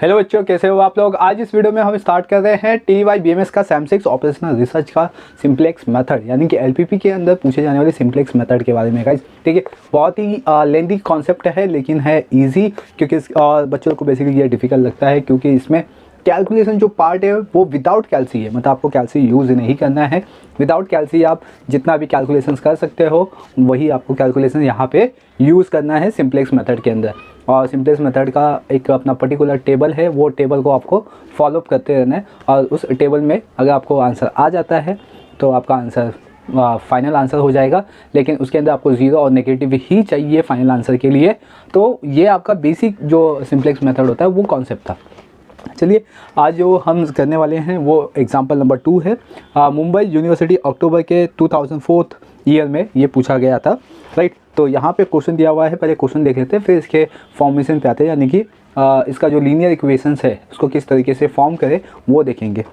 Hello बच्चों, कैसे हो आप लोग। आज इस वीडियो में हम स्टार्ट कर रहे हैं TYBMS का SAM6 ऑपरेशनल रिसर्च का सिंप्लेक्स मेथड, यानी कि LPP के अंदर पूछे जाने वाले सिंप्लेक्स मेथड के बारे में। गाइस ठीक है, बहुत ही लेंथी कॉन्सेप्ट है लेकिन है इजी, क्योंकि बच्चों को बेसिकली ये डिफिकल्ट लगता है क्योंकि इसमें कैलकुलेशन जो पार्ट है वो विदाउट कैलसी है। मतलब आपको कैलसी यूज़ नहीं करना है। विदाउट कैलसी आप जितना भी कैलकुलेशंस कर सकते हो वही आपको कैलकुलेशन यहाँ पे यूज़ करना है सिंप्लेक्स मेथड के अंदर। और सिंप्लेक्स मेथड का एक अपना पर्टिकुलर टेबल है, वो टेबल को आपको फॉलोअप करते रहना है। और उस टेबल में अगर आपको आंसर आ जाता है तो आपका आंसर फाइनल आंसर हो जाएगा, लेकिन उसके अंदर आपको ज़ीरो और नेगेटिव ही चाहिए फाइनल आंसर के लिए। तो ये आपका बेसिक जो सिंप्लेक्स मेथड होता है वो कॉन्सेप्ट था। चलिए आज जो हम करने वाले हैं वो एग्जांपल नंबर 2 है। मुंबई यूनिवर्सिटी अक्टूबर के 2004 ईयर में ये पूछा गया था, राइट। तो यहाँ पे क्वेश्चन दिया हुआ है, पहले क्वेश्चन देख लेते हैं फिर इसके फॉर्मेशन पे आते हैं, यानी कि इसका जो लीनियर इक्वेशंस है उसको किस तरीके से फॉर्म करें वो देखेंगे।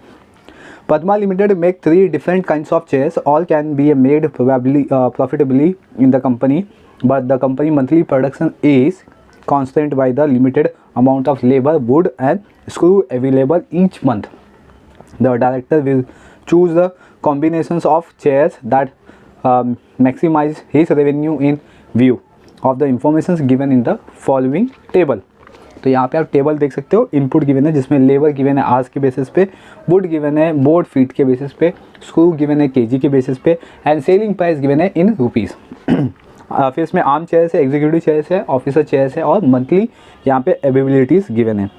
Padma limited make 3 different kinds of chairs, all can be made profitably in the company, but the company monthly production is constant by the limited amount of labor, wood and screw available each month. The director will choose the combinations of chairs that maximize his revenue in view of the information given in the following table. तो यहाँ पे आप table देख सकते हो। Input given है जिसमें labour given है आवर्स के बेसिस पे, वुड गिवन है बोर्ड फीट के बेसिस पे, स्क्रू गिवन है केजी के बेसिस पे एंड सेलिंग प्राइस गिवन है इन रुपीज़। फिर इसमें आर्म चेयर्स है, एग्जीक्यूटिव चेयर्स है, ऑफिसर चेयर्स है और मंथली यहाँ पे अवेलेबिलिटीज़ गिवन है,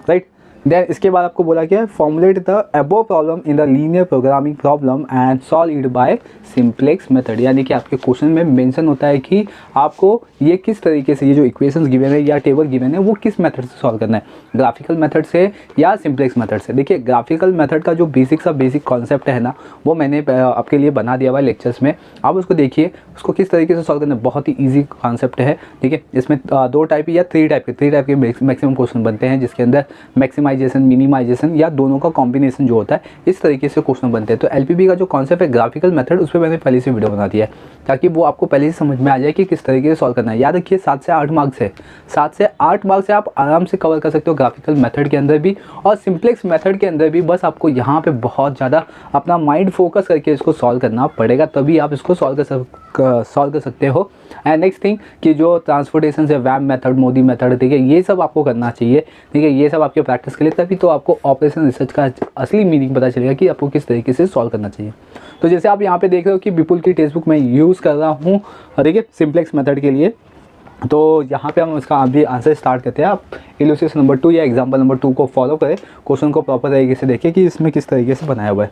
राइट। देन इसके बाद आपको बोला गया है formulate the above problem in the linear programming problem and solve it by simplex method. यानी कि आपके क्वेश्चन में मेंशन होता है कि आपको ये किस तरीके से, ये जो इक्वेशंस गिवन है या टेबल गिवन है वो किस मेथड से सॉल्व करना है, ग्राफिकल मेथड से या सिंप्लेक्स मेथड से। देखिए ग्राफिकल मेथड का जो बेसिक कॉन्सेप्ट है ना वो मैंने आपके लिए बना दिया हुआ है लेक्चर्स में, आप उसको देखिए, उसको किस तरीके से सॉल्व करना है। बहुत ही ईजी कॉन्सेप्ट है, ठीक है। इसमें 2 टाइप या 3 टाइप के मैक्सिमम क्वेश्चन बनते हैं, जिसके अंदर मैक्सिमाइजेशन, मिनिमाइजेशन या दोनों का कॉम्बिनेशन जो होता है इस तरीके से क्वेश्चन बनते हैं। तो LPP का जो कॉन्सेप्ट है ग्राफिकल मेथड, उस पर मैंने पहले से वीडियो बना दिया है ताकि वो आपको पहले से समझ में आ जाए कि किस तरीके से सॉल्व करना है। याद रखिए 7 से 8 मार्क्स है, 7 से 8 मार्क्स से आप आराम से कवर कर सकते हो ग्राफिकल मेथड के अंदर भी और सिंप्लेक्स मेथड के अंदर भी। बस आपको यहाँ पे बहुत ज़्यादा अपना माइंड फोकस करके इसको सॉल्व करना पड़ेगा, तभी आप इसको सॉल्व कर सकते हो। एंड नेक्स्ट थिंग कि जो ट्रांसपोर्टेशन से वैम मेथड, मोदी मेथड, ठीक है, ये सब आपको करना चाहिए, ठीक है। ये सब आपके प्रैक्टिस के लिए, तभी तो आपको ऑपरेशन रिसर्च का असली मीनिंग पता चलेगा कि आपको किस तरीके से सॉल्व करना चाहिए। तो जैसे आप यहाँ पे देख रहे हो कि विपुल की टेक्स्ट बुक मैं यूज़ कर रहा हूँ, ठीक है, सिंप्लेक्स मेथड के लिए। तो यहाँ पे हम इसका अभी आंसर स्टार्ट करते हैं। आप इलस्ट्रेशन नंबर 2 या एग्जांपल नंबर 2 को फॉलो करें, क्वेश्चन को प्रॉपर तरीके से देखिए कि इसमें किस तरीके से बनाया हुआ है।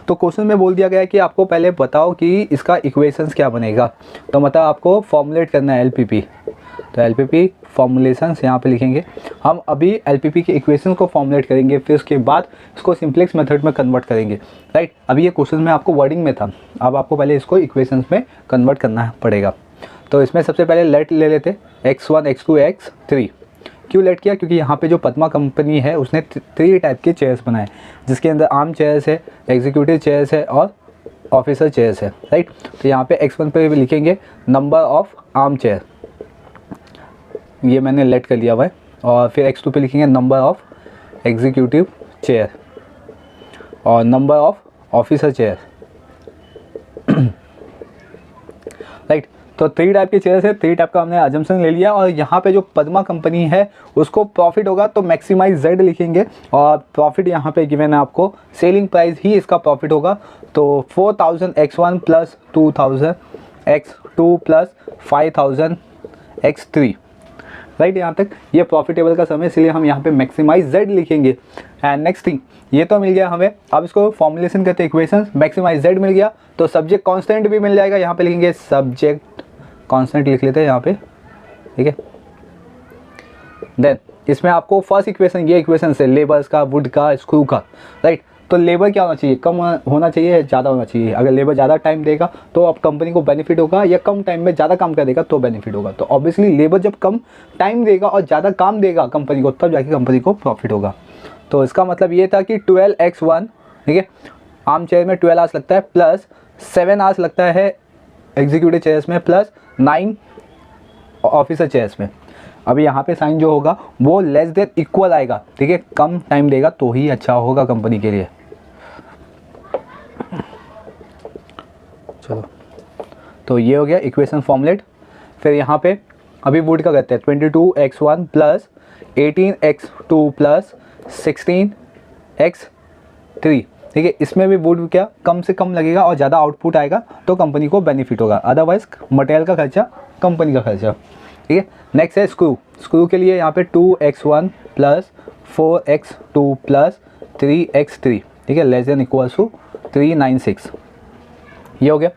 तो क्वेश्चन में बोल दिया गया है कि आपको पहले बताओ कि इसका इक्वेशंस क्या बनेगा। तो मतलब आपको फॉर्मुलेट करना है LPP। तो LPP फॉर्मुलेशंस यहाँ पे लिखेंगे हम। अभी LPP के इक्वेशन को फॉर्मुलेट करेंगे, फिर उसके बाद इसको सिंप्लेक्स मेथड में कन्वर्ट करेंगे, राइट। अभी ये क्वेश्चन में आपको वर्डिंग में था, अब आपको पहले इसको इक्वेशंस में कन्वर्ट करना पड़ेगा। तो इसमें सबसे पहले लेट ले लेते x1, x2, x3। क्यों लेट किया? क्योंकि यहाँ पे जो पद्मा कंपनी है उसने 3 टाइप के चेयर्स बनाए, जिसके अंदर आर्म चेयर्स है, एग्जीक्यूटिव चेयर्स है और ऑफिसर चेयर्स है, राइट। तो यहाँ पे x1 पे भी लिखेंगे नंबर ऑफ आर्म चेयर, ये मैंने लेट कर लिया हुआ है। और फिर x2 पे लिखेंगे नंबर ऑफ एग्जीक्यूटिव चेयर और number of officer chair, right. तो 3 टाइप के चेयर्स है, 3 टाइप का हमने अजम्पशन ले लिया। और यहाँ पे जो पद्मा कंपनी है उसको प्रॉफिट होगा तो मैक्सिमाइज Z लिखेंगे और प्रॉफिट यहाँ पे गिवन है आपको, सेलिंग प्राइस ही इसका प्रॉफिट होगा। तो 4000 x1 plus 2000 x2 plus 5000 x3, right. यहाँ तक ये प्रॉफिटेबल का समय, इसलिए हम यहाँ पे मैक्सिमाइज Z लिखेंगे। एंड नेक्स्ट थिंग, ये तो मिल गया हमें। अब इसको फॉर्मुलेशन करते हैं इक्वेशन, मैक्सिमाइज Z मिल गया तो सब्जेक्ट कांस्टेंट भी मिल जाएगा। यहाँ पे लिखेंगे सब्जेक्ट कांस्टेंट लिख लेते हैं यहाँ पे, ठीक है। देन इसमें आपको फर्स्ट इक्वेशन, ये इक्वेशन से लेबर्स का, वुड का, स्क्रू का, राइट। तो लेबर क्या होना चाहिए? कम होना चाहिए, ज़्यादा होना चाहिए। अगर लेबर ज़्यादा टाइम देगा तो अब कंपनी को बेनिफिट होगा, या कम टाइम में ज़्यादा काम कर देगा तो बेनिफिट होगा। तो ऑब्वियसली लेबर जब कम टाइम देगा और ज़्यादा काम देगा कंपनी को, तब जाके कंपनी को प्रॉफिट होगा। तो इसका मतलब ये था कि 12x1, ठीक है, आर्म चेयर में 12 आवर्स लगता है, प्लस 7 आवर्स लगता है एग्जीक्यूटिव चेयर्स में, प्लस 9 ऑफिसर चेयर्स में। अभी यहाँ पे साइन जो होगा वो लेस देन इक्वल आएगा, ठीक है, कम टाइम देगा तो ही अच्छा होगा कंपनी के लिए। चलो, तो ये हो गया इक्वेशन फॉर्मुलेट। फिर यहाँ पे अभी वुड का करते हैं 22x1 plus 18x2 plus 16x3, ठीक है। इसमें भी वुड क्या कम से कम लगेगा और ज़्यादा आउटपुट आएगा तो कंपनी को बेनिफिट होगा, अदरवाइज मटेरियल का खर्चा कंपनी का खर्चा, ठीक है। नेक्स्ट है स्क्रू। स्क्रू के लिए यहाँ पे 2x1 plus 4x2 plus 3x3, ठीक है, लेस देन इक्वल्स टू 396, ये हो गया।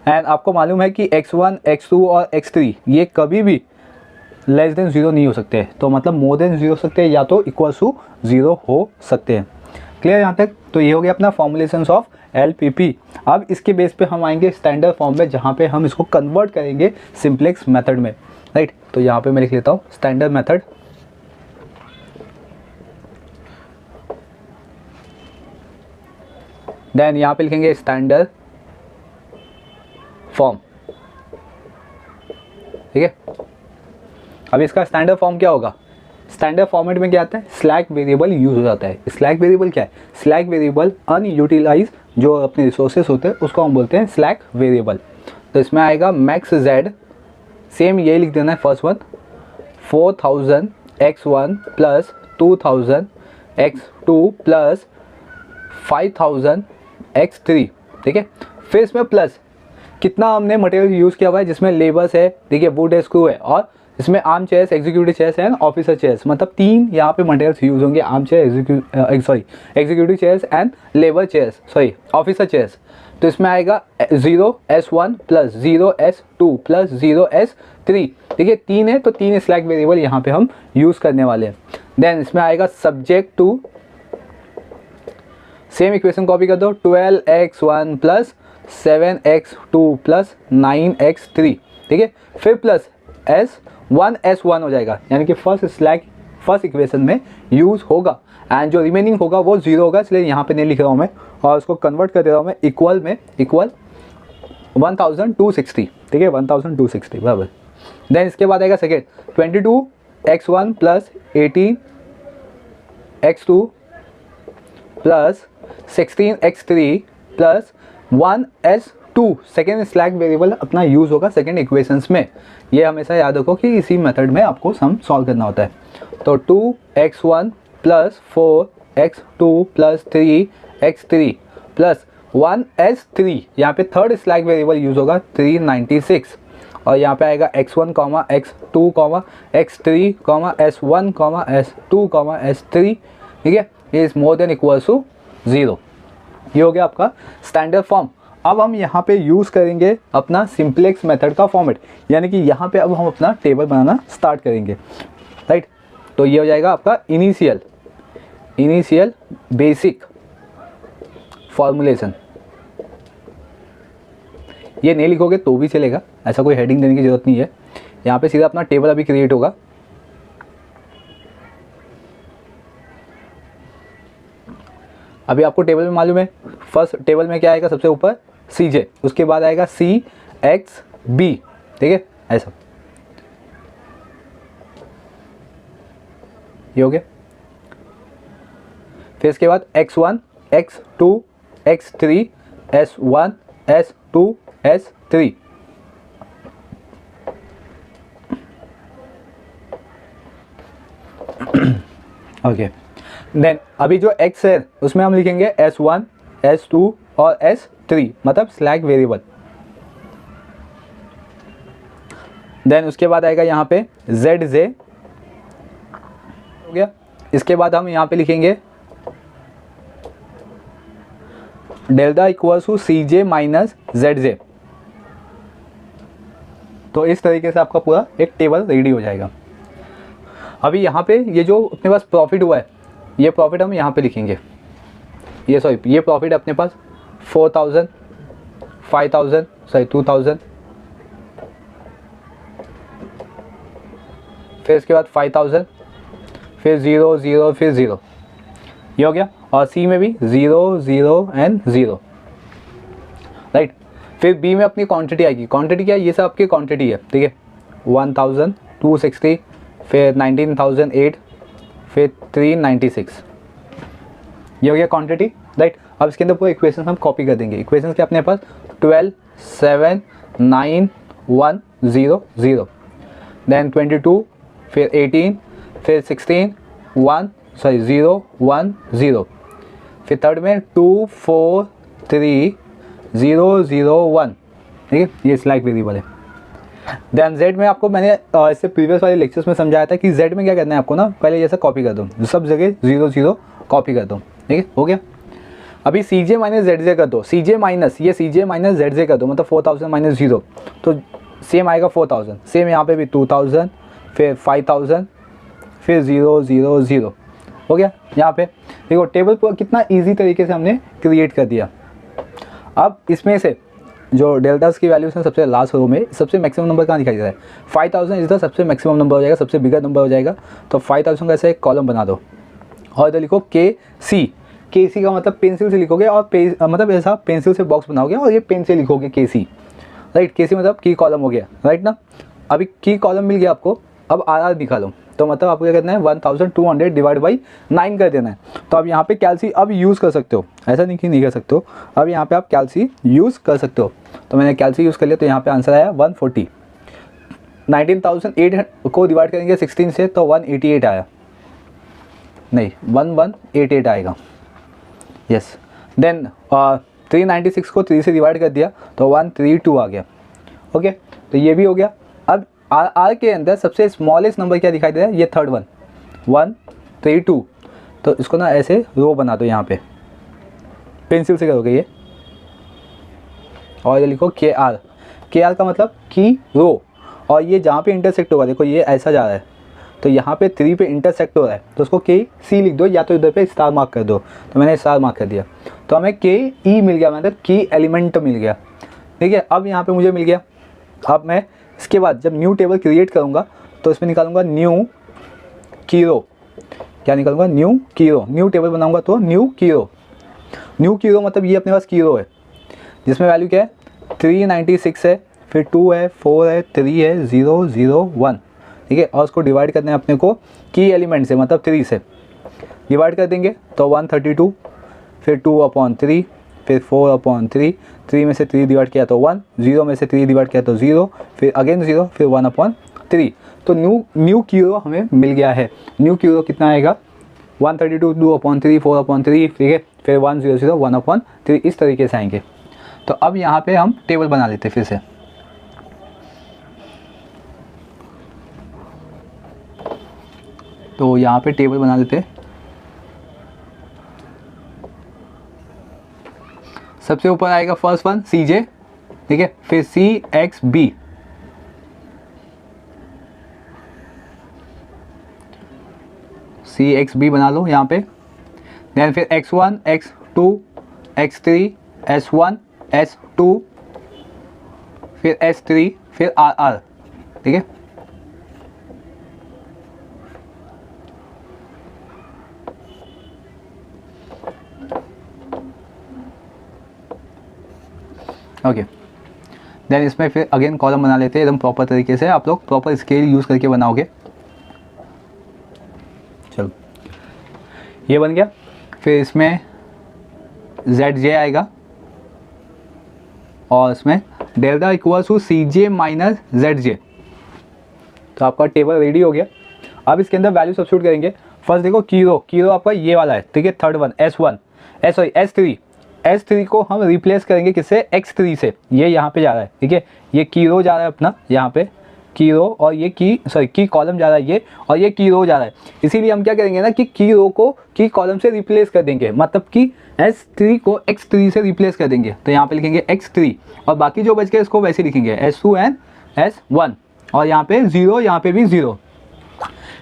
एंड आपको मालूम है कि x1, x2 और x3 ये कभी भी लेस देन 0 नहीं हो सकते, तो मतलब मोर देन 0 हो सकते हैं या तो इक्वल्स टू 0 हो सकते हैं। क्लियर यहाँ तक? तो ये हो गया अपना फॉर्मुलेशंस ऑफ LPP। अब इसके बेस पे हम आएंगे स्टैंडर्ड फॉर्म में, जहाँ पे हम इसको कन्वर्ट करेंगे सिंप्लेक्स मेथड में, राइट। तो यहाँ पे मैं लिख लेता हूँ स्टैंडर्ड मेथड, देन यहाँ पे लिखेंगे स्टैंडर्ड फॉर्म, ठीक है। अब इसका स्टैंडर्ड फॉर्म क्या होगा? स्टैंडर्ड फॉर्मेट में क्या आता है? स्लैक वेरिएबल यूज हो जाता है। स्लैक वेरिएबल क्या है? स्लैक वेरिएबल अनयूटिलाइज जो अपने रिसोर्सेज होते हैं उसको हम बोलते हैं स्लैक वेरिएबल। तो इसमें आएगा मैक्स जेड, सेम यही लिख देना है first one, 4000 x1 plus 2000 x2 plus 5000 x3, ठीक है। फिर इसमें प्लस कितना हमने मटेरियल यूज़ किया हुआ है, जिसमें लेबर्स है, देखिए वुड है, स्क्रू है, और इसमें arm chairs, executive chairs and officer chairs, मतलब 3 यहाँ पे मटेरियल्स यूज़ होंगे, arm chair, executive chairs and labour chairs, officer chairs. तो इसमें आएगा 0s1 plus 0s2 plus 0s3, ठीक है, 3 है तो 3 स्लैक वेरिएबल यहाँ पे हम यूज़ करने वाले हैं। देन इसमें आएगा subject to, same equation copy कर दो, 12x1 plus 7x2 plus 9x3, ठीक है। फिर प्लस s1 हो जाएगा, यानी कि फर्स्ट इक्वेशन में यूज़ होगा, एंड जो रिमेनिंग होगा वो 0 होगा, इसलिए यहाँ पे नहीं लिख रहा हूँ मैं, और उसको कन्वर्ट कर दे रहा हूँ मैं इक्वल में, इक्वल 1260, ठीक है, 1260 बराबर। देन इसके बाद आएगा second 22x1 plus 18x2 plus 16x3 plus 1s2, second slack variable अपना यूज़ होगा सेकेंड इक्वेशंस में। ये हमेशा याद रखो कि इसी मेथड में आपको सम सॉल्व करना होता है। तो 2x1 plus 4x2 plus 3x3 plus 1s3, यहाँ पे थर्ड स्लैक वेरिएबल यूज़ होगा 396, और यहाँ पे आएगा x1, x2, x3, s1, s2, s3, ठीक है, ये is more than equals to 0। ये हो गया आपका स्टैंडर्ड फॉर्म। अब हम यहाँ पे यूज़ करेंगे अपना सिंप्लेक्स मेथड का फॉर्मेट, यानी कि यहाँ पे अब हम अपना टेबल बनाना स्टार्ट करेंगे, राइट। तो ये हो जाएगा आपका इनिशियल बेसिक फॉर्मूलेशन। ये नहीं लिखोगे तो भी चलेगा, ऐसा कोई हेडिंग देने की ज़रूरत नहीं है। यहाँ पे सीधा अपना टेबल अभी क्रिएट होगा। अभी आपको टेबल में मालूम है, फर्स्ट टेबल में क्या आएगा, सबसे ऊपर CJ, उसके बाद आएगा CXB, ठीक है, ऐसा, ये हो गया। फिर इसके बाद x1, x2, x3, s1, s2, s3, okay. Then अभी जो x है उसमें हम लिखेंगे s1, s2 और s3, मतलब स्लैक वेरिएबल। देन उसके बाद आएगा यहाँ पे zj, हो गया। इसके बाद हम यहाँ पे लिखेंगे delta equals to CJ minus ZJ। तो इस तरीके से आपका पूरा एक टेबल रेडी हो जाएगा। अभी यहाँ पे ये जो अपने पास प्रॉफिट हुआ है, ये प्रॉफिट हम यहाँ पे लिखेंगे, ये प्रॉफिट अपने पास 4000, 5000, 2000, फिर इसके बाद 5000, फिर 0 0 फिर 0, ये हो गया। और C में भी 0 0 एंड 0, राइट। फिर B में अपनी क्वांटिटी आएगी, क्वांटिटी क्या है, ये सब आपकी क्वांटिटी है, ठीक है, 1260, फिर 19,008, फिर 396, ये हो गया क्वांटिटी, राइट। अब इसके अंदर पूरे इक्वेशन हम कॉपी कर देंगे। इक्वेशन के अपने पास 12, 7, 9, 1, 0, 0, देन 22, फिर 18, फिर 16, 0, 1, 0, फिर थर्ड में 2, 4, 3, 0, 0, 1, ठीक है, ये स्लाइक वेरिएबल है। देन जेड में आपको मैंने इससे प्रीवियस वाले लेक्चर्स में समझाया था कि जेड में क्या करना है आपको ना, पहले जैसा कॉपी कर दो, सब जगह 0, 0 कॉपी कर दो, ठीक है, हो गया। अभी सी जे माइनस जेड जे कर दो, सी जे माइनस जेड जे कर दो, मतलब 4000 माइनस 0, तो सेम आएगा 4000, सेम यहाँ पे भी 2000, फिर 5000, फिर 0, 0, 0, हो गया। यहाँ पे देखो टेबल पर कितना इजी तरीके से हमने क्रिएट कर दिया। अब इसमें से जो डेल्टास की वैल्यूज हैं सबसे लास्ट रो में सबसे मैक्सिमम नंबर कहाँ दिखाई दे रहा है, 5000 इधर सबसे मैक्सिमम नंबर हो जाएगा, सबसे बिगर नंबर हो जाएगा। तो 5000 का ऐसे एक कॉलम बना दो और इधर लिखो के सी का मतलब पेंसिल से लिखोगे और मतलब ऐसा पेंसिल से बॉक्स बनाओगे और ये पेन से लिखोगे के सी, राइट। के सी मतलब की कॉलम हो गया, राइट ना। अभी की कॉलम मिल गया आपको, अब आर निकालो, तो मतलब आपको क्या करना है 1200 डिवाइड बाई 9 कर देना है। तो अब यहाँ पे कैलसी अब यूज़ कर सकते हो, ऐसा नहीं कि नहीं कर सकते हो, अब यहाँ पे आप कैलसी यूज़ कर सकते हो। तो मैंने कैलसी यूज़ कर लिया, तो यहाँ पे आंसर आया 140। 19,008 को डिवाइड करेंगे 16 से तो 188 आया, नहीं 1188 आएगा, यस। देन 396 को 3 से डिवाइड कर दिया तो 132 आ गया, ओके। तो ये भी हो गया। अब आर के अंदर सबसे स्मॉलेस्ट नंबर क्या दिखाई दे रहा है, ये थर्ड 132, तो इसको ना ऐसे रो बना दो, यहाँ पे पेंसिल से करोगे ये, और ये लिखो के आर का मतलब की रो, और ये जहाँ पे इंटरसेक्ट होगा, देखो ये ऐसा जा रहा है, तो यहाँ पे 3 पे इंटरसेक्ट हो रहा है, तो उसको के सी लिख दो, या तो इधर पे स्टार मार्क कर दो, तो मैंने स्टार मार्क कर दिया, तो हमें के ई मिल गया, मतलब की एलिमेंट मिल गया, ठीक है। अब यहाँ पे मुझे मिल गया। अब मैं इसके बाद जब न्यू टेबल क्रिएट करूँगा तो इसमें निकालूंगा न्यू कीरो, क्या निकालूंगा, न्यू कीरो। न्यू टेबल बनाऊंगा तो न्यू कीरो मतलब ये अपने पास कीरो है, जिसमें वैल्यू क्या है 396 है, फिर 2 है, 4 है, 3 है, 0, 0, 1, ठीक है। और उसको डिवाइड करना है अपने को की एलिमेंट से, मतलब 3 से डिवाइड कर देंगे तो 132, फिर 2/3, फिर 4/3, 3 में से 3 डिवाइड किया तो 1, 0 में से 3 डिवाइड किया तो 0, फिर अगेन 0, फिर 1/3। तो न्यू कीरो हमें मिल गया है। न्यू कीरो कितना आएगा 132, 2/3, 4/3, ठीक है, फिर 1, 0, 0, 1/3, इस तरीके से आएंगे। तो अब यहाँ पे हम टेबल बना लेते फिर से। तो यहाँ पे टेबल बना लेते। सबसे ऊपर आएगा फर्स्ट वन सी जे, ठीक है, फिर सी एक्स बी, बना लो यहाँ पे। देन फिर x1, x2, x3, s1, s2, फिर s3, फिर r, ठीक है। ओके, देन इसमें फिर अगेन कॉलम बना लेते हैं एकदम प्रॉपर तरीके से। आप लोग प्रॉपर स्केल यूज़ करके बनाओगे। चलो ये बन गया। फिर इसमें ZJ आएगा और इसमें delta equals to CJ minus ZJ। तो आपका टेबल रेडी हो गया। अब इसके अंदर वैल्यू सब्स्टिट्यूट करेंगे। फर्स्ट देखो कीरो आपका ये वाला है, ठीक है, थर्ड वन S3 को हम रिप्लेस करेंगे किससे, X3 से। ये यहाँ पे जा रहा है, ठीक है, ये कीरो जा रहा है अपना यहाँ पे कीरो, और ये की कॉलम जा रहा है ये, और ये कीरो जा रहा है। इसीलिए हम क्या करेंगे ना कि कीरो को की कॉलम से रिप्लेस कर देंगे, मतलब कि S3 को X3 से रिप्लेस कर देंगे। तो यहाँ पे लिखेंगे X3 और बाकी जो बच गए इसको वैसे लिखेंगे S2 एंड S1, और यहाँ पे 0, यहाँ पे भी 0।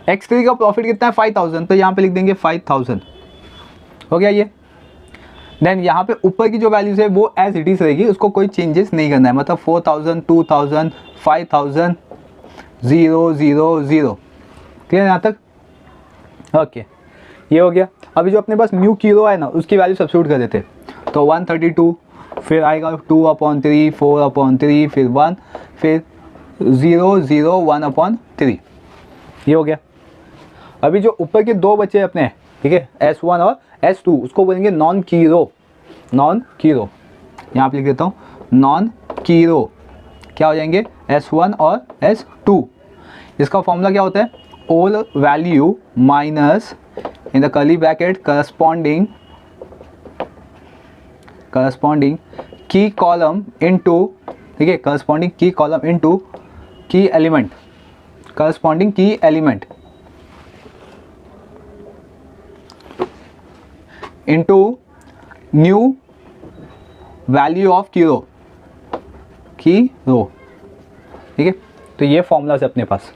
X3 का प्रॉफिट कितना है 5000, तो यहाँ पे लिख देंगे 5000, हो गया ये। देन यहाँ पे ऊपर की जो वैल्यूज है वो एज इट इज रहेगी, उसको कोई चेंजेस नहीं करना है, मतलब 4000, 2000, 5000, 0, 0, 0, क्लियर यहाँ तक, ओके। ये हो गया। अभी जो अपने पास न्यू कीरो है ना उसकी वैल्यू सब्स्टिट्यूट कर देते। तो 132, फिर आएगा 2/3, 4/3, फिर 1, फिर 0, 0, 1/3, ये हो गया। अभी जो ऊपर के दो बचे अपने, ठीक है, S1 और S2, उसको बोलेंगे नॉन की रो। नॉन की रो यहाँ पे लिख देता हूँ, नॉन की रो क्या हो जाएंगे, S1 और S2। इसका फॉर्मूला क्या होता है, ओल value minus in the curly bracket corresponding की कॉलम इनटू, ठीक है, करस्पॉन्डिंग की कॉलम इनटू की एलिमेंट, करस्पॉन्डिंग की element into new value of की रो, ठीक है। तो ये फॉर्मूला है अपने पास।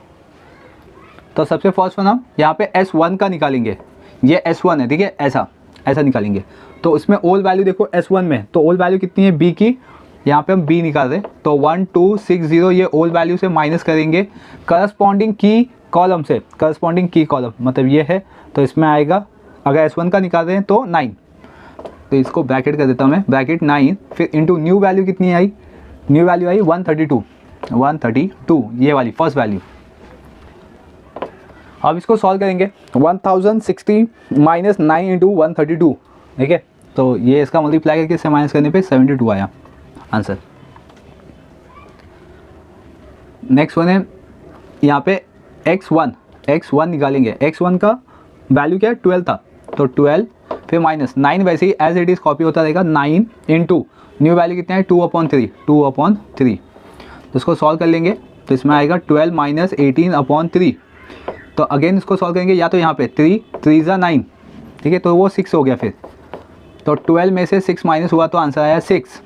तो सबसे फर्स्ट वन हम यहाँ पे S1 का निकालेंगे, ये S1 है, ठीक है, ऐसा निकालेंगे। तो उसमें ओल वैल्यू देखो S1 में, तो ओल वैल्यू कितनी है B की, यहाँ पे हम B निकाल रहे हैं, तो 1260 ये ओल वैल्यू से माइनस करेंगे करस्पॉन्डिंग की कॉलम से, करस्पॉन्डिंग की कॉलम मतलब ये है, तो इसमें आएगा, अगर S1 का निकाल रहे हैं तो 9, तो इसको ब्रैकेट कर देता हूँ मैं, ब्रैकेट 9, फिर इंटू न्यू वैल्यू कितनी आई, न्यू वैल्यू आई 132, ये वाली फर्स्ट वैल्यू। अब इसको सॉल्व करेंगे, 1060 माइनस 9 इंटू 132, ठीक है, तो ये इसका मल्टीप्लाई करके इससे माइनस करने पे 72 आया आंसर। नेक्स्ट वन है यहाँ पे x1 निकालेंगे, x1 का वैल्यू क्या है, 12 था, तो 12 फिर माइनस 9, वैसे ही एज इट इज़ कॉपी होता रहेगा, 9 इंटू न्यू वैल्यू कितना है 2/3, तो इसको सॉल्व कर लेंगे, तो इसमें आएगा 12 माइनस 18/3। तो अगेन इसको सॉल्व करेंगे, या तो यहाँ पे 3 3 9, ठीक है, तो वो 6 हो गया, फिर तो 12 में से 6 माइनस हुआ तो आंसर आया 6।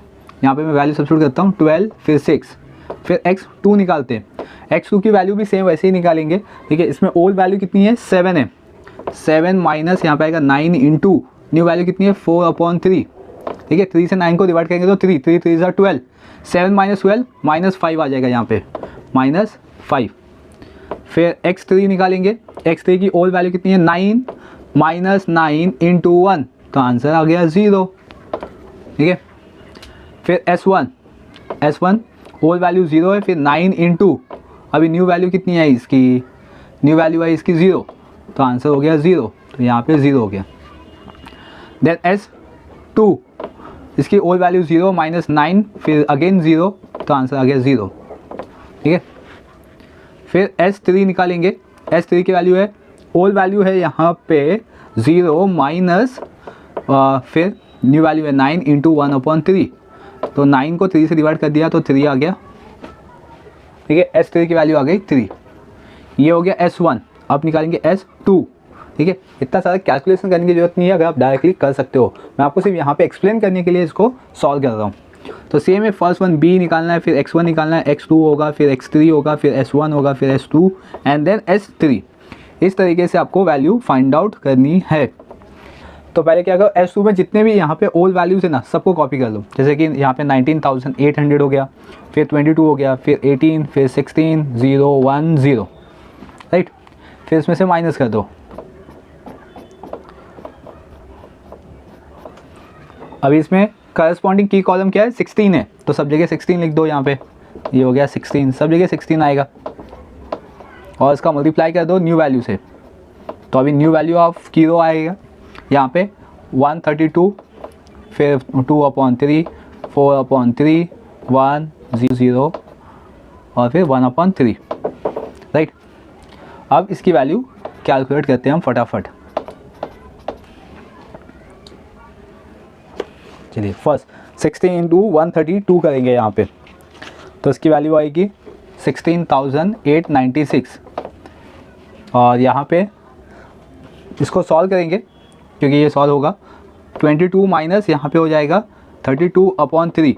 यहाँ पे मैं वैल्यू सब्स्टिट्यूट करता हूँ, 12 फिर 6, फिर x2 निकालते हैं, x2 की वैल्यू भी सेम वैसे ही निकालेंगे, ठीक है। इसमें ओल्ड वैल्यू कितनी है 7 है, 7 माइनस यहाँ पे आएगा 9 इंटू न्यू वैल्यू कितनी है 4/3, ठीक है, 3 से 9 को डिवाइड करेंगे तो 3 3 3 12, 7 माइनस 12 माइनस 5 आ जाएगा यहाँ पे, -5। फिर x3 निकालेंगे, x3 की ओल्ड वैल्यू कितनी है 9 माइनस 9 इंटू 1, तो आंसर आ गया 0, ठीक है। फिर S1 ओल्ड वैल्यू 0 है, फिर 9 इंटू अभी न्यू वैल्यू कितनी है इसकी, न्यू वैल्यू है इसकी 0, तो आंसर हो गया 0, तो यहाँ पे 0 हो गया। देन S2 इसकी ओल्ड वैल्यू 0 माइनस 9 फिर अगेन 0, तो आंसर आ गया 0, ठीक है। फिर S3 निकालेंगे, S3 की वैल्यू है, ओल्ड वैल्यू है यहाँ पे 0 माइनस फिर न्यू वैल्यू है 9 इंटू 1/3, तो 9 को 3 से डिवाइड कर दिया तो 3 आ गया, ठीक है। S3 की वैल्यू आ गई 3, ये हो गया S1। अब निकालेंगे S2, ठीक है। इतना सारा कैलकुलेशन करने की जरूरत नहीं है, अगर आप डायरेक्टली कर सकते हो, मैं आपको सिर्फ यहाँ पे एक्सप्लेन करने के लिए इसको सॉल्व कर रहा हूँ। तो सेम है, फर्स्ट वन B निकालना है, फिर x1 निकालना है, x2 होगा, फिर x3 होगा, फिर S1 होगा, फिर S2 एंड देन S3। इस तरीके से आपको वैल्यू फाइंड आउट करनी है। तो पहले क्या करो, S2 में जितने भी यहाँ पे ओल्ड वैल्यूज है ना, सबको कॉपी कर लो। जैसे कि यहाँ पे 19,800 हो गया, फिर 22 हो गया, फिर 18, फिर 16, 0 1 0, राइट। फिर इसमें से माइनस कर दो। अभी इसमें करस्पॉन्डिंग की कॉलम क्या है 16 है, तो सब जगह 16 लिख दो। यहाँ पे ये हो गया 16, सब जगह 16 आएगा, और इसका मल्टीप्लाई कर दो न्यू वैल्यू से, तो अभी न्यू वैल्यू ऑफ की रो आएगा यहाँ पे 132, फिर 2/3, 4/3, 1 0 और फिर 1/3, राइट। अब इसकी वैल्यू कैलकुलेट करते हैं हम फटाफट। चलिए फर्स्ट 16 इंटू 132 करेंगे यहाँ पे, तो इसकी वैल्यू आएगी 16,896, और यहाँ पे इसको सॉल्व करेंगे क्योंकि ये सॉल्व होगा। 22 माइनस यहाँ पे हो जाएगा 32/3,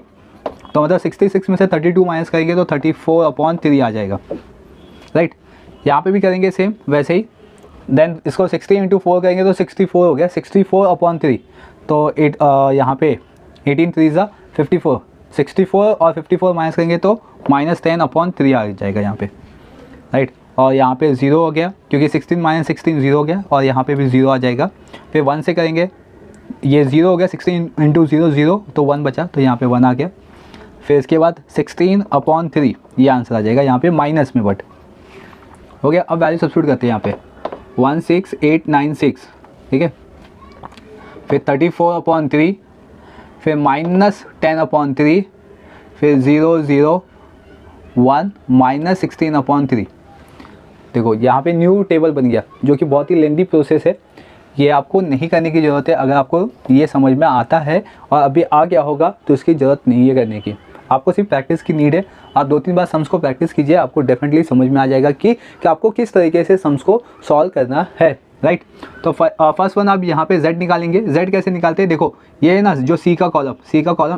तो मतलब 66 में से 32 माइनस करेंगे तो 34/3 आ जाएगा, राइट। यहाँ पे भी करेंगे सेम वैसे ही। देन इसको 60 इंटू 4 करेंगे तो 64 हो गया, 64/3, तो यहाँ पे 18 3 54, 64 और 54 माइनस करेंगे तो -10/3 आ जाएगा यहाँ पे, राइट। और यहाँ पे 0 हो गया क्योंकि 16 माइनस 16 0 हो गया, और यहाँ पे भी 0 आ जाएगा। फिर 1 से करेंगे, ये 0 हो गया, 16 इंटू 0 0, तो 1 बचा, तो यहाँ पे 1 आ गया। फिर इसके बाद 16/3 ये आंसर आ जाएगा यहाँ पे माइनस में, बट हो गया। अब वैल्यू सब्स्टिट्यूट करते हैं यहाँ पे 16896, ठीक है, फिर 34/3, फिर -10/3, फिर 001 -16/3। देखो यहाँ पे न्यू टेबल बन गया, जो कि बहुत ही लेंदी प्रोसेस है। ये आपको नहीं करने की ज़रूरत है, अगर आपको ये समझ में आता है और अभी आ गया होगा तो इसकी ज़रूरत नहीं है करने की। आपको सिर्फ प्रैक्टिस की नीड है। आप 2-3 बार सम्स को प्रैक्टिस कीजिए, आपको डेफिनेटली समझ में आ जाएगा कि आपको किस तरीके से सम्स को सॉल्व करना है, राइट। तो फर्स्ट वन आप यहाँ पे z निकालेंगे। z कैसे निकालते हैं, देखो ये है ना जो c का कॉलम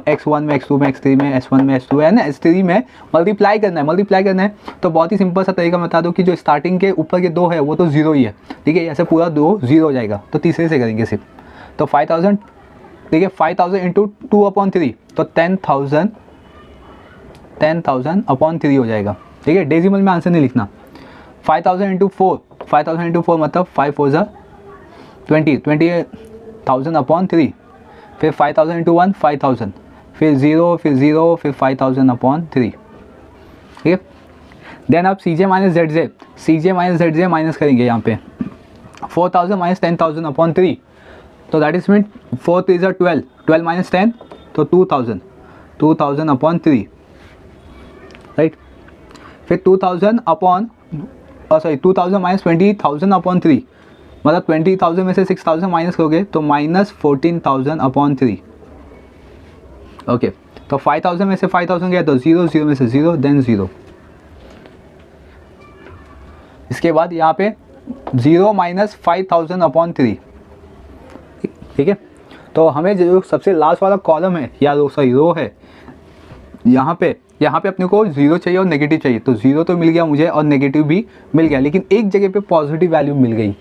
x1 में, x2 में, x3 में, s1 में, s2 है ना, s3 में मल्टीप्लाई करना है। तो बहुत ही सिंपल सा तरीका बता दो कि जो स्टार्टिंग के ऊपर के 2 है वो तो 0 ही है, ठीक है, ऐसे पूरा 2 0 हो जाएगा। तो तीसरे से करेंगे सिर्फ, तो 5000, ठीक है, 5000 इंटू 2/3, तो 10,000/3 हो जाएगा, ठीक है। डेसिमल में आंसर नहीं लिखना। 5000 इंटू 4 मतलब 5 4 ज़ा 20,000/3, फिर 5000 इंटू 1 5000, फिर 0 फिर 5000/3, ठीक है। देन आप CJ माइनस ZJ माइनस करेंगे यहाँ पे 4000 माइनस 10,000/3, तो दैट इज मीन 4 3 ज़ा 12, 12 माइनस 10 तो 2000/3, राइट। फिर 2000 माइनस 20,000/3, मतलब 20,000 में से 6,000 माइनस करोगे तो माइनस 14,000/3, ओके। तो 5,000 में से 5,000 गया तो 0, 0 में से 0, देन 0। इसके बाद यहाँ पे 0 माइनस 5,000/3, ठीक है। तो हमें जो सबसे लास्ट वाला कॉलम है या रो है, यहाँ पे अपने को 0 चाहिए और नेगेटिव चाहिए। तो 0 तो मिल गया मुझे और नेगेटिव भी मिल गया, लेकिन एक जगह पे पॉजिटिव वैल्यू मिल गई,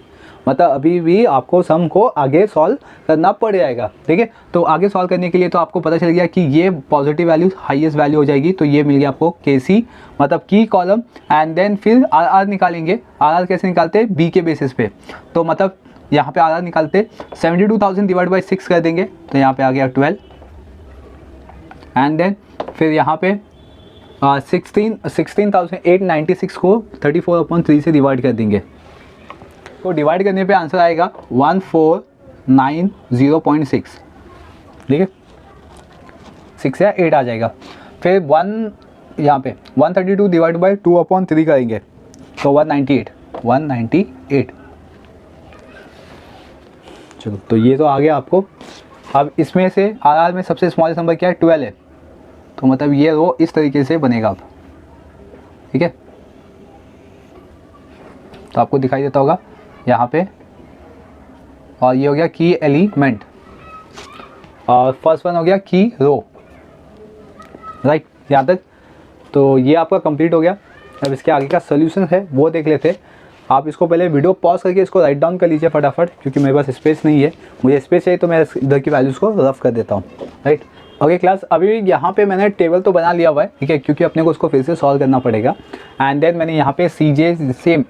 मतलब अभी भी आपको सम को आगे सॉल्व करना पड़ जाएगा, ठीक है। तो आगे सॉल्व करने के लिए तो आपको पता चल गया कि ये पॉजिटिव वैल्यू हाईएस्ट वैल्यू हो जाएगी, तो ये मिल गया आपको KC, मतलब की कॉलम। एंड देन फिर RR निकालेंगे। RR कैसे निकालते हैं, B के बेसिस पे। तो मतलब यहाँ पे RR निकालते 72,000 डिवाइड बाई 6 कर देंगे, तो यहाँ पे आ गया 12। एंड देन फिर यहाँ पे 16,896 को 34/3 से डिवाइड कर देंगे। तो डिवाइड करने पे आंसर आएगा 1490.6, ठीक है, 6 या 8 आ जाएगा। फिर 1 यहाँ पे 132 डिवाइड बाई 2/3 करेंगे तो 198। चलो, तो ये तो आ गया आपको। अब इसमें से RR में सबसे स्मॉलेस्ट नंबर क्या है, 12 है, तो मतलब ये रो इस तरीके से बनेगा अब, ठीक है। तो आपको दिखाई देता होगा यहाँ पे, और ये हो गया की एलिमेंट, और फर्स्ट वन हो गया की रो, राइट, यहाँ तक। तो ये आपका कंप्लीट हो गया। अब इसके आगे का सोल्यूशन है वो देख लेते हैं। आप इसको पहले वीडियो पॉज करके इसको राइट डाउन कर लीजिए फटाफट, क्योंकि मेरे पास स्पेस नहीं है। मुझे स्पेस चाहिए तो मैं इधर की वैल्यूज़ को रफ कर देता हूँ, राइट। ओके क्लास, अभी यहाँ पे मैंने टेबल तो बना लिया हुआ है, ठीक है, क्योंकि अपने को उसको फिर से सॉल्व करना पड़ेगा। एंड देन मैंने यहाँ पे CJ same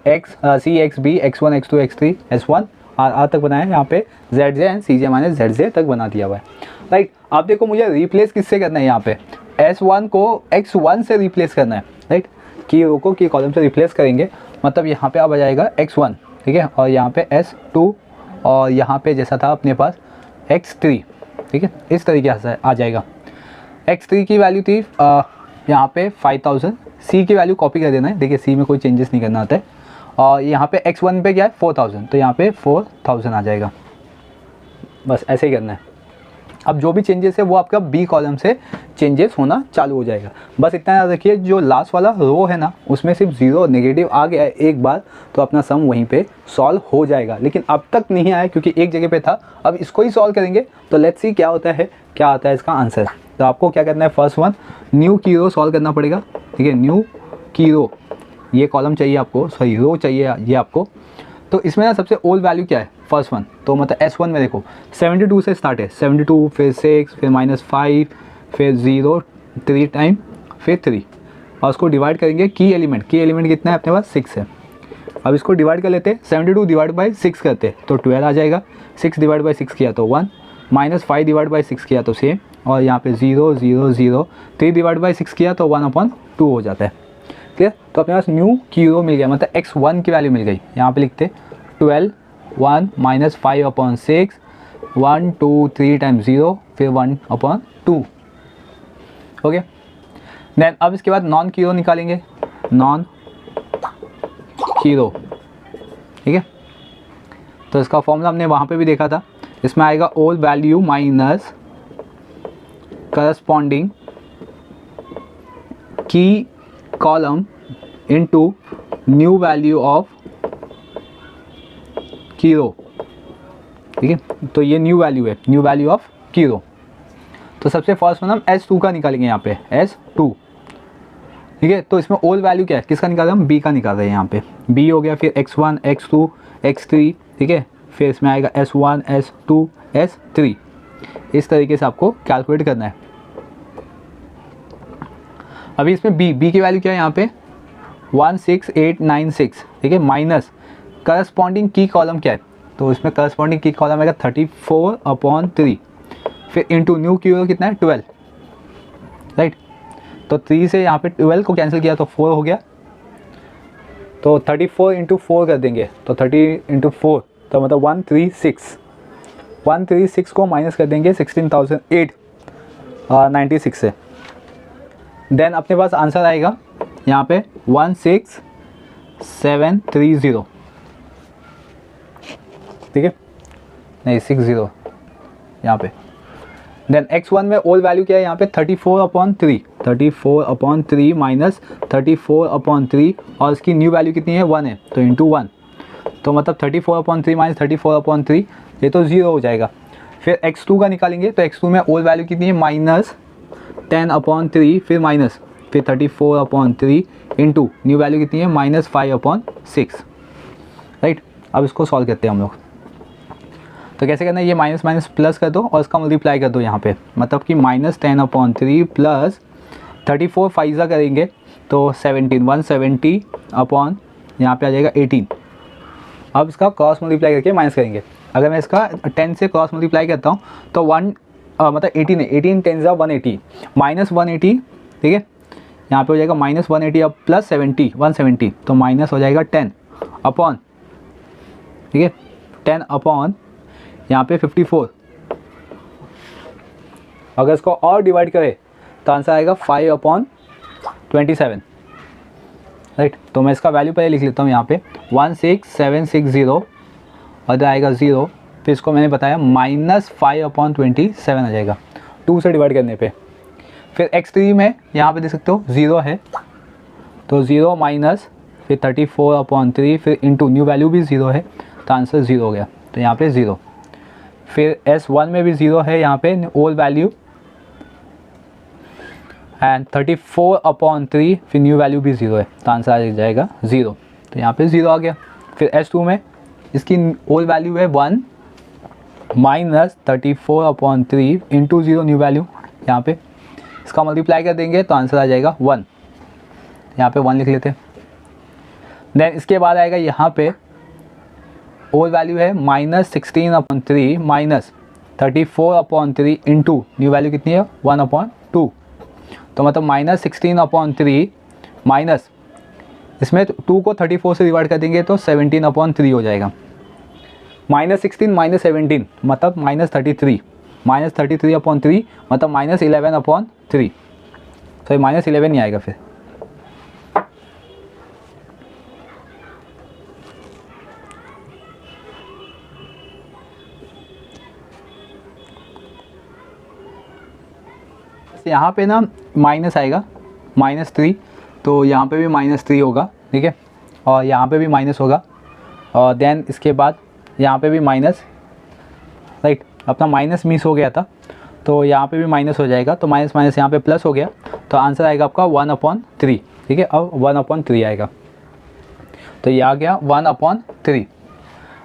C X B X1 X2 X3 S1 R तक बनाया है, यहाँ पे ZJ and CJ minus ZJ तक बना दिया हुआ है, राइट। अब देखो मुझे रिप्लेस किससे करना है, यहाँ पे S1 को X1 से रिप्लेस करना है, राइट। की रो को की कॉलम से रिप्लेस करेंगे, मतलब यहाँ पे अब आ जाएगा X1, ठीक है, और यहाँ पे S2, और यहाँ पे जैसा था अपने पास X3, ठीक है, इस तरीके से आ जाएगा। X3 की वैल्यू थी यहाँ पे 5000, C की वैल्यू कॉपी कर देना है, देखिए C में कोई चेंजेस नहीं करना आता है। और यहाँ पे X1 पे क्या है 4000, तो यहाँ पे 4000 आ जाएगा, बस ऐसे ही करना है। अब जो भी चेंजेस है वो आपका B कॉलम से चेंजेस होना चालू हो जाएगा। बस इतना याद रखिए, जो लास्ट वाला रो है ना उसमें सिर्फ 0 नेगेटिव आ गया है एक बार, तो अपना सम वहीं पे सॉल्व हो जाएगा, लेकिन अब तक नहीं आया क्योंकि एक जगह पे था। अब इसको ही सॉल्व करेंगे, तो लेट्स सी क्या होता है इसका आंसर। तो आपको क्या करना है, फर्स्ट वन न्यू की रो सॉल्व करना पड़ेगा, ठीक है, न्यू की रो, ये कॉलम चाहिए आपको, सॉरी रो चाहिए ये आपको। तो इसमें ना सबसे ओल्ड वैल्यू क्या है, फर्स्ट वन, तो मतलब S1 में देखो 72 से स्टार्ट है, 72 फिर 6 फिर -5 फिर 0 3 टाइम फिर 3, और उसको डिवाइड करेंगे की एलिमेंट कितना है अपने पास 6 है। अब इसको डिवाइड कर लेते हैं, 72 डिवाइड बाई 6 करते हैं तो 12 आ जाएगा, 6 डिवाइड बाई 6 किया तो 1, -5 डिवाइड बाई 6 किया तो सेम, और यहाँ पे 0 0 0, 3 डिवाइड बाई 6 किया तो 1/2 हो जाता है। क्लियर। तो अपने पास न्यू Q0 मिल गया, मतलब x1 की वैल्यू मिल गई। यहाँ पे लिखते 12 1 माइनस 5/6 1 2 3 टाइम्स 0 फिर 1/2। ओके, देन अब इसके बाद नॉन Q0 निकालेंगे, नॉन Q0, ठीक है। तो इसका फॉर्मूला हमने वहाँ पे भी देखा था, इसमें आएगा ओल्ड वैल्यू माइनस करस्पॉन्डिंग की column into new value of Q0, ठीक है। तो ये न्यू वैल्यू है, न्यू वैल्यू ऑफ Q0। तो सबसे फर्स्ट वन हम S2 का निकालेंगे, यहाँ पे S2, ठीक है। तो इसमें ओल्ड वैल्यू क्या है, किसका निकाल रहे हैं हम, B का निकाल रहे हैं। यहाँ पे B हो गया, फिर x1 x2 x3, ठीक है। फिर इसमें आएगा S1 S2 S3। इस तरीके से आपको कैलकुलेट करना है। अभी इसमें B की वैल्यू क्या है, यहाँ पे 16896, ठीक है, माइनस करस्पॉन्डिंग की कॉलम क्या है, तो इसमें करस्पॉन्डिंग की कॉलम आएगा 34/3, फिर इंटू न्यू Q0 कितना है 12, राइट। तो 3 से यहाँ पे 12 को कैंसिल किया तो 4 हो गया, तो 34 इंटू 4 कर देंगे, तो 30 इंटू 4 तो मतलब 136 को माइनस कर देंगे 16,896 से। देन अपने पास आंसर आएगा यहाँ पे 16730, ठीक है, नहीं 60 यहाँ पे। देन x1 में ओल्ड वैल्यू क्या है, यहाँ पे 34/3 माइनस 34/3 और इसकी न्यू वैल्यू कितनी है 1 है, तो इंटू 1, तो मतलब 34/3 माइनस 34/3 ये तो 0 हो जाएगा। फिर x2 का निकालेंगे, तो x2 में ओल्ड वैल्यू कितनी है माइनस 10/3 फिर माइनस फिर 34/3 इंटू न्यू वैल्यू कितनी है माइनस 5/6, राइट। अब इसको सॉल्व करते हैं हम लोग। तो कैसे करना है, ये माइनस माइनस प्लस कर दो और इसका मल्टीप्लाई कर दो यहाँ पे, मतलब कि माइनस 10/3 प्लस 34 फाइजा करेंगे तो 17 170 अपॉन यहाँ पे आ जाएगा 18। अब इसका क्रॉस मल्टीप्लाई करके माइनस करेंगे। अगर मैं इसका 10 से क्रॉस मल्टीप्लाई करता हूँ तो मतलब 18 है, 18 10 जा 180 माइनस 180, ठीक है। यहाँ पे हो जाएगा माइनस 180 अब प्लस 70 170, तो माइनस हो जाएगा 10 अपॉन, ठीक है, 10 अपॉन यहाँ पे 54। अगर इसको और डिवाइड करें तो आंसर आएगा 5/27, राइट। तो मैं इसका वैल्यू पहले लिख लेता हूँ यहाँ पे 16760 और इधर आएगा 0, फिर इसको मैंने बताया माइनस 5/27 आ जाएगा 2 से डिवाइड करने पे। फिर x3 में यहाँ पे देख सकते हो 0 है, तो 0 माइनस फिर 34/3 फिर इंटू न्यू वैल्यू भी 0 है, तो आंसर 0 हो गया, तो यहाँ पे 0। फिर S1 में भी 0 है, यहाँ पे ओल्ड वैल्यू एंड 34/3 फिर न्यू वैल्यू भी 0 है, तो आंसर आ जाएगा 0, तो यहाँ पे 0 आ गया। फिर S2 में इसकी ओल्ड वैल्यू है 1 माइनस 34/3 इंटू 0 न्यू वैल्यू, यहाँ पे इसका मल्टीप्लाई कर देंगे तो आंसर आ जाएगा 1, यहाँ पे 1 लिख लेते हैं। देन इसके बाद आएगा यहाँ पे ओल्ड वैल्यू है minus 16/3 minus 34/3 into new value कितनी है 1/2, तो मतलब माइनस 16/3 माइनस इसमें 2 को 34 से डिवाइड कर देंगे तो 17/3 हो जाएगा। माइनस 16 माइनस 17 मतलब माइनस 33, माइनस 33/3 मतलब माइनस 11/3, सॉरी माइनस 11 नहीं आएगा फिर। यहाँ पे ना माइनस आएगा -3, तो यहाँ पे भी -3 होगा, ठीक है, और यहाँ पे भी माइनस होगा, और देन इसके बाद यहाँ पे भी माइनस, राइट। अपना माइनस मिस हो गया था तो यहाँ पे भी माइनस हो जाएगा, तो माइनस माइनस यहाँ पे प्लस हो गया, तो आंसर आएगा आपका 1/3, ठीक है। अब 1/3 आएगा, तो ये आ गया 1/3।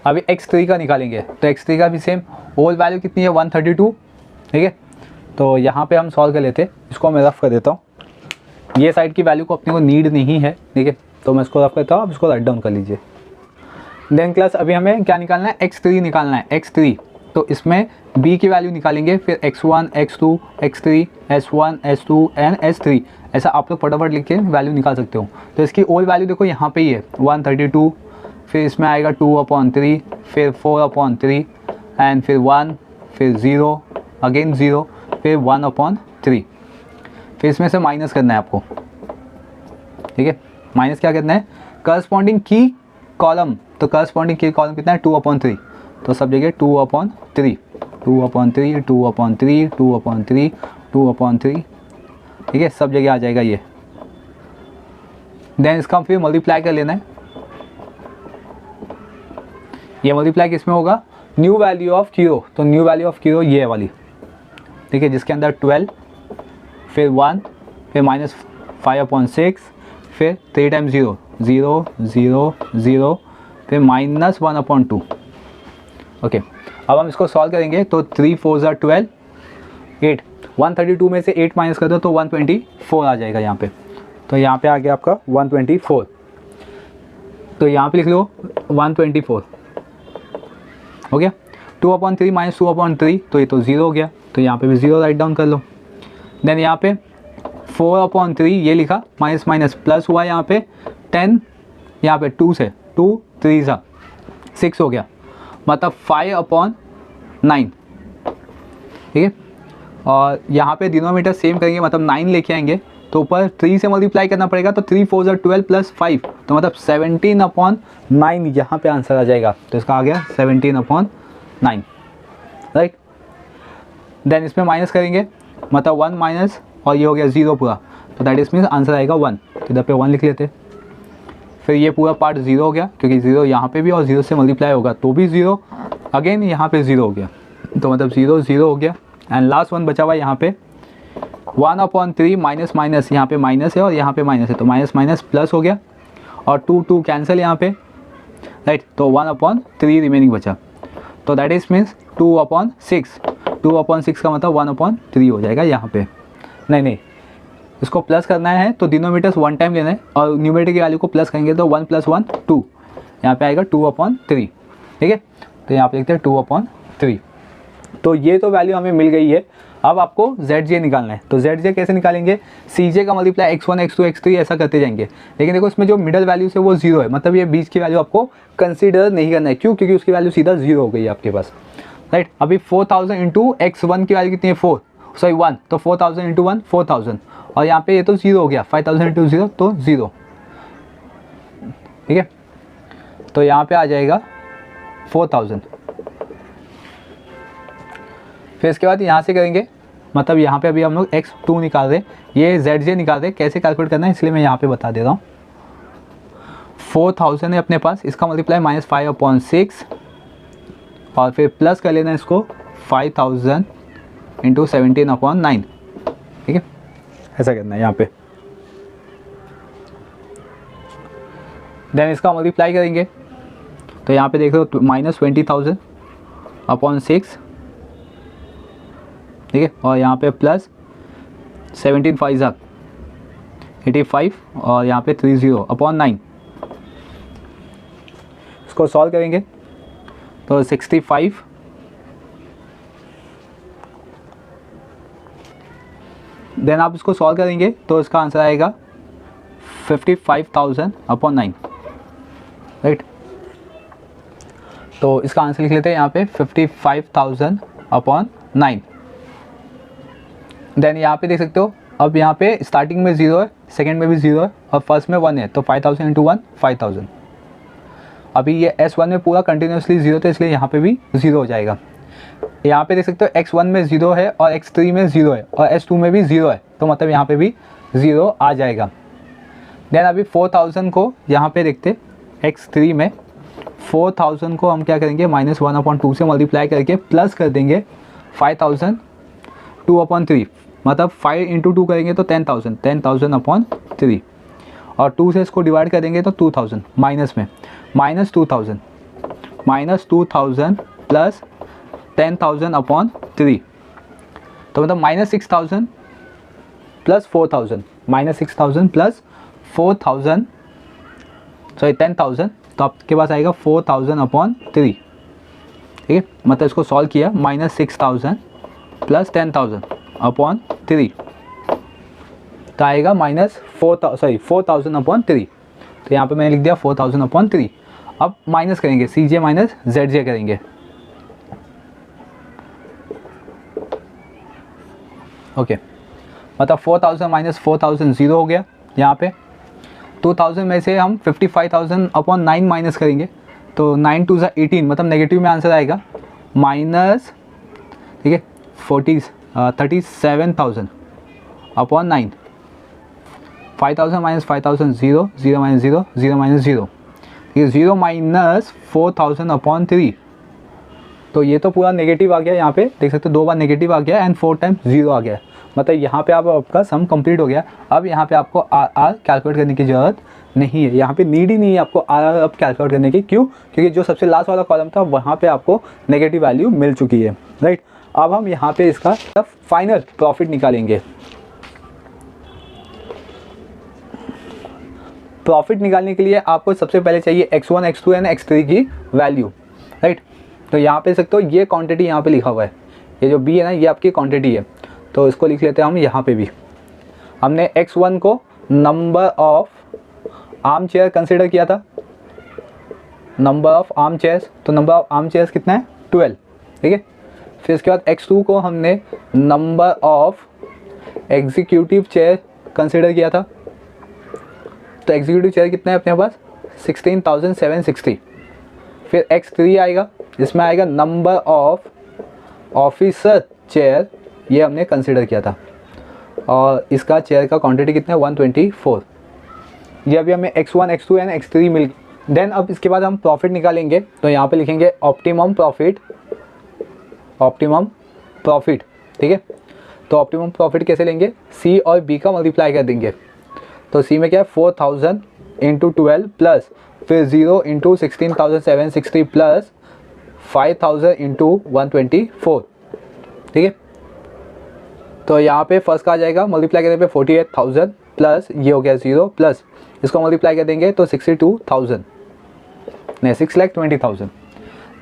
अभी x3 का निकालेंगे, तो x3 का भी सेम ओल्ड वैल्यू कितनी है 132, ठीक है। तो यहाँ पे हम सॉल्व कर लेते हैं, इसको मैं रफ कर देता हूँ। ये साइड की वैल्यू को अपने को नीड नहीं है, ठीक है, तो मैं इसको रफ करता हूँ, आप इसको राइट डाउन कर लीजिए। देन क्लास अभी हमें क्या निकालना है, x3 निकालना है। x3 तो इसमें b की वैल्यू निकालेंगे, फिर x1, x2, x3, s1, s2 and s3, ऐसा आप लोग फटाफट लिख के वैल्यू निकाल सकते हो। तो इसकी ओल्ड वैल्यू देखो यहाँ पे ही है 132, फिर इसमें आएगा 2/3, फिर 4/3 एंड फिर 1, फिर 0, अगेन 0, फिर 1/3, फिर इसमें से माइनस करना है आपको, ठीक है। माइनस क्या करना है, करस्पॉन्डिंग की कॉलम, तो करस्पॉन्डिंग की कॉलम कितना है 2/3, तो सब जगह 2/3, 2/3, 2/3, 2/3, 2/3, ठीक है, सब जगह आ जाएगा ये। देन इसका फिर मल्टीप्लाई कर लेना है, ये मल्टीप्लाई किस में होगा, न्यू वैल्यू ऑफ q, तो न्यू वैल्यू ऑफ q ये वाली, ठीक है, जिसके अंदर 12, फिर 1, फिर -5/6, फिर 3 टाइम्स 0, 0, 0, 0, फिर -1/2। ओके, अब हम इसको सॉल्व करेंगे तो 3 4 ज़ा 12, 8, 132 में से 8 माइनस कर दो तो 124 आ जाएगा यहाँ पे। तो यहाँ पे आ गया आपका 124, तो यहाँ पे लिख लो 124 हो गया। 2/3 माइनस 2/3, तो ये तो 0 हो गया, तो यहाँ पे भी 0 राइट डाउन कर लो। देन यहाँ पे 4/3 ये लिखा, माइनस माइनस प्लस हुआ यहाँ पे 10, यहाँ पे 2 से 2 3 ज़ा 6 हो गया, मतलब 5/9, ठीक है। और यहाँ पे डिनोमीटर सेम करेंगे, मतलब 9 लेके आएंगे, तो ऊपर 3 से मल्टीप्लाई करना पड़ेगा, तो 3 4 ज़ा 12 प्लस 5, तो मतलब 17/9 यहाँ पे आंसर आ जाएगा। तो इसका आ गया 17/9, राइट। देन इसमें माइनस करेंगे, मतलब 1 माइनस और ये हो गया 0 पूरा, तो दैट इज मीन्स आंसर आएगा 1, तो इधर पे 1 लिख लेते। फिर ये पूरा पार्ट 0 हो गया, क्योंकि 0 यहाँ पे भी और 0 से मल्टीप्लाई होगा तो भी 0, अगेन यहाँ पे 0 हो गया, तो मतलब 0 0 हो गया। एंड लास्ट वन बचा हुआ है यहाँ पे 1/3 माइनस माइनस, यहाँ पे माइनस है और यहाँ पे माइनस है, तो माइनस माइनस प्लस हो गया, और 2 2 कैंसिल यहाँ पे, राइट, तो 1/3 रिमेनिंग बचा, तो दैट इज मीन्स 2/6, 2/6 का मतलब 1/3 हो जाएगा यहाँ पे। नहीं, इसको प्लस करना है तो डिनोमीटर्स 1 टाइम लेना है, और न्यूमरेटर की वैल्यू को प्लस करेंगे तो 1 + 1 2, यहाँ पे आएगा 2/3, ठीक है। तो यहाँ पे लिखते हैं 2/3। तो ये तो वैल्यू हमें मिल गई है। अब आपको ZJ निकालना है, तो ZJ कैसे निकालेंगे, CJ का मल्टीप्लाई x1 x2 x3 ऐसा करते जाएंगे। लेकिन देखो इसमें जो मिडल वैल्यू है वो 0 है, मतलब ये बीच की वैल्यू आपको कंसीडर नहीं करना है, क्यों, क्योंकि उसकी वैल्यू सीधा 0 हो गई है आपके पास, राइट। अभी 4000 इंटू x1 की वैल्यू कितनी है 1, तो 4000 इंटू 1 4000, और यहाँ पे ये तो 0 हो गया, 5000 इंटू 0 तो 0, ठीक है। तो यहाँ पे आ जाएगा 4000। फिर इसके बाद यहाँ से करेंगे, मतलब यहाँ पे अभी हम लोग x2 निकाल रहे हैं, ये ZJ निकाल रहे हैं, कैसे कैलकुलेट करना है इसलिए मैं यहाँ पे बता दे रहा हूँ। 4000 है अपने पास, इसका मल्टीप्लाई -5/6, और फिर प्लस कर लेना इसको 5000 इंटू 17/9, ठीक है, ऐसा करना है यहाँ पे। देन इसका मल्टीप्लाई करेंगे, तो यहाँ पे देख रहे हो -20,000/6, ठीक है, और यहाँ पे प्लस 17 5 ज़ा 85, और यहाँ पे 30/9। इसको सॉल्व करेंगे तो 65, देन आप इसको सॉल्व करेंगे तो इसका आंसर आएगा 55,000/9, राइट। तो इसका आंसर लिख लेते हैं यहाँ पे 55,000/9। देन यहाँ पे देख सकते हो, अब यहाँ पे स्टार्टिंग में 0 है, सेकंड में भी 0 है, और फर्स्ट में 1 है, तो 5000 इंटू 1 5000। अभी ये S1 में पूरा कंटिन्यूसली 0 था, इसलिए यहाँ पे भी 0 हो जाएगा। यहाँ पे देख सकते हो x1 में 0 है और x3 में 0 है और s2 में भी 0 है, तो मतलब यहाँ पे भी 0 आ जाएगा। देन अभी 4000 को यहाँ पे देखते, x3 में 4000 को हम क्या करेंगे, -1/2 से मल्टीप्लाई करके प्लस कर देंगे 5000 2/3, मतलब 5 इंटू 2 करेंगे तो 10,000, 10,000/3, और 2 से इसको डिवाइड करेंगे तो 2000, माइनस में -2000 प्लस 10,000/3, तो मतलब -6000 प्लस 4000, -6000 प्लस 4000, सॉरी 10,000, तो आपके पास आएगा 4000/3, ठीक है, मतलब इसको सॉल्व किया -6000 प्लस 10,000 अपॉन 3 तो आएगा -4000 अपॉन 3। तो यहाँ पे मैंने लिख दिया 4000 अपॉन 3। अब माइनस करेंगे, CJ माइनस ZJ करेंगे। ओके, मतलब 4000 माइनस 4000 0 हो गया। यहाँ पे 2000 में से हम 55,000 अपॉन 9 माइनस करेंगे तो 9 2 18, मतलब नेगेटिव में आंसर आएगा माइनस, ठीक है, 37,000 अपॉन 9। 5000 माइनस 5000 0, 0 माइनस 0, 0 माइनस 0, ठीक है, 0 माइनस 4000 अपॉन 3। तो ये तो पूरा नेगेटिव आ गया, यहाँ पे देख सकते हो 2 बार नेगेटिव आ गया एंड 4 टाइम्स 0 आ गया। मतलब यहाँ पे आपका सम कंप्लीट हो गया। अब यहाँ पे आपको आर कैलकुलेट करने की ज़रूरत नहीं है, यहाँ पे नीड ही नहीं है आपको आर अब कैलकुलेट करने की। क्यों? क्योंकि जो सबसे लास्ट वाला कॉलम था वहाँ पे आपको नेगेटिव वैल्यू मिल चुकी है, राइट। अब हम यहाँ पे इसका फाइनल प्रॉफिट निकालेंगे। प्रॉफिट निकालने के लिए आपको सबसे पहले चाहिए x1, x2 एंड x3 की वैल्यू, राइट। तो यहाँ पे सकते हो ये क्वांटिटी यहाँ पे लिखा हुआ है, ये जो b है ना ये आपकी क्वांटिटी है, तो इसको लिख लेते हैं हम यहाँ पे भी। हमने x1 को number of arm chair consider किया था, नंबर ऑफ आर्म चेयर्स, तो नंबर ऑफ आर्म चेयर्स कितना है 12, ठीक है। फिर इसके बाद x2 को हमने number of executive chair consider किया था, तो एग्जीक्यूटिव चेयर कितना है अपने पास 16,760। फिर x3 आएगा जिसमें आएगा नंबर ऑफ ऑफिसर चेयर, ये हमने कंसिडर किया था और इसका चेयर का क्वांटिटी कितना है 124। ये अभी हमें x1, x2 and x3 mill. Then अब इसके बाद हम प्रॉफिट निकालेंगे, तो यहाँ पे लिखेंगे ऑप्टिमम प्रॉफिट, ठीक है। तो ऑप्टिमम प्रॉफिट कैसे लेंगे, C और B का मल्टीप्लाई कर देंगे। तो C में क्या है 4000 इंटू 12 प्लस फिर 0 इंटू 16,760 प्लस 5000 इंटू 124, ठीक है। तो यहाँ पे फर्स्ट का आ जाएगा मल्टीप्लाई करने पे 48,000 प्लस ये हो गया 0 प्लस इसको मल्टीप्लाई कर देंगे तो 62,000 नहीं 6,20,000।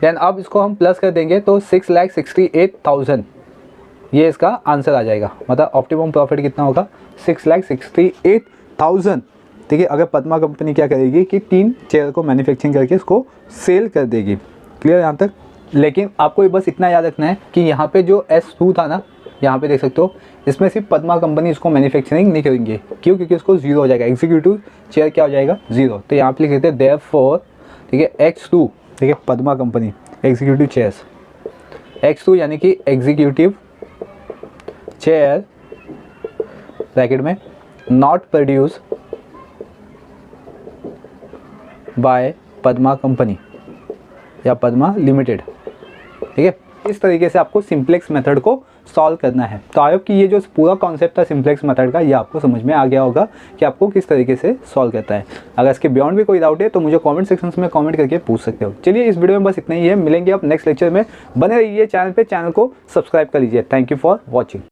देन अब इसको हम प्लस कर देंगे तो 6,68,000, ये इसका आंसर आ जाएगा। मतलब ऑप्टिमम प्रॉफिट कितना होगा 6,68,000, ठीक है। अगर पद्मा कंपनी क्या करेगी कि 3 चेयर को मैन्युफैक्चरिंग करके इसको सेल कर देगी। क्लियर यहाँ तक? लेकिन आपको बस इतना याद रखना है कि यहाँ पे जो S2 था ना, यहाँ पे देख सकते हो इसमें सिर्फ पद्मा कंपनी इसको मैन्युफैक्चरिंग नहीं करेंगे। क्यों? क्योंकि इसको 0 हो जाएगा, एग्जीक्यूटिव चेयर क्या हो जाएगा 0। तो यहाँ पे लिख देते हैं देयरफॉर, ठीक है, x2, ठीक है, Padma company executive chairs, x2 यानी कि एग्जीक्यूटिव चेयर ब्रैकेट में not produce by Padma company या पद्मा लिमिटेड, ठीक है। इस तरीके से आपको सिंप्लेक्स मेथड को सॉल्व करना है। तो आई होप कि ये जो पूरा कॉन्सेप्ट था सिंप्लेक्स मेथड का, ये आपको समझ में आ गया होगा कि आपको किस तरीके से सॉल्व करता है। अगर इसके बियॉन्ड भी कोई डाउट है तो मुझे कमेंट सेक्शन में कमेंट करके पूछ सकते हो। चलिए इस वीडियो में बस इतना ही है, मिलेंगे आप नेक्स्ट लेक्चर में। बने रहिए चैनल पे, चैनल को सब्सक्राइब कर लीजिए। Thank you for watching.